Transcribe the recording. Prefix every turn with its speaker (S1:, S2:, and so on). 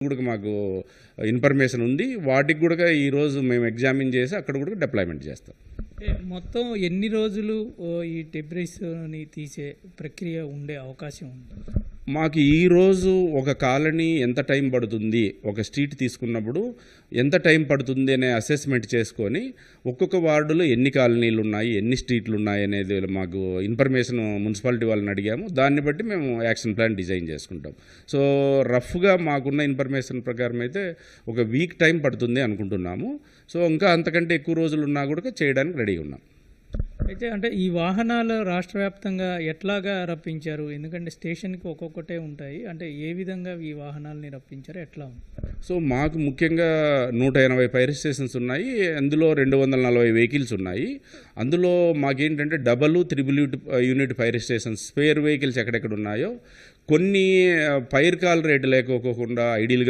S1: కూడా మాకు ఇన్ఫర్మేషన్ ఉంది. వాటికి కూడా ఈరోజు మేము ఎగ్జామిన్ చేసి అక్కడ కూడా డిప్లాయ్మెంట్ చేస్తాం.
S2: మొత్తం ఎన్ని రోజులు ఈ డెబ్రిస్ని తీసే ప్రక్రియ ఉండే అవకాశం ఉంది?
S1: మాకు ఈరోజు ఒక కాలనీ ఎంత టైం పడుతుంది, ఒక స్ట్రీట్ తీసుకున్నప్పుడు ఎంత టైం పడుతుంది అనే అసెస్మెంట్ చేసుకొని ఒక్కొక్క వార్డులో ఎన్ని కాలనీలు ఉన్నాయి, ఎన్ని స్ట్రీట్లు ఉన్నాయి అనేది మాకు ఇన్ఫర్మేషన్ మున్సిపాలిటీ వాళ్ళని అడిగాము. దాన్ని బట్టి మేము యాక్షన్ ప్లాన్ డిజైన్ చేసుకుంటాం. సో రఫ్గా మాకున్న ఇన్ఫర్మేషన్ ప్రకారం అయితే ఒక వీక్ టైం పడుతుంది అనుకుంటున్నాము. సో ఇంకా అంతకంటే ఎక్కువ రోజులు ఉన్నా కూడా చేయడానికి రెడీగా ఉన్నాం.
S2: అయితే అంటే ఈ వాహనాలు రాష్ట్ర వ్యాప్తంగా ఎట్లాగా రప్పించారు? ఎందుకంటే స్టేషన్కి ఒక్కొక్కటే ఉంటాయి. అంటే ఏ విధంగా ఈ వాహనాలని రప్పించారు, ఎట్లా ఉంది?
S1: సో మాకు ముఖ్యంగా 180 ఫైర్ స్టేషన్స్ ఉన్నాయి. అందులో 240 వెహికల్స్ ఉన్నాయి. అందులో మాకేంటంటే double, triple unit fire stations, spare vehicles ఎక్కడెక్కడ ఉన్నాయో కొన్ని ఫైర్ కాల్ రేట్ లేకోకుండా ఐడియల్గా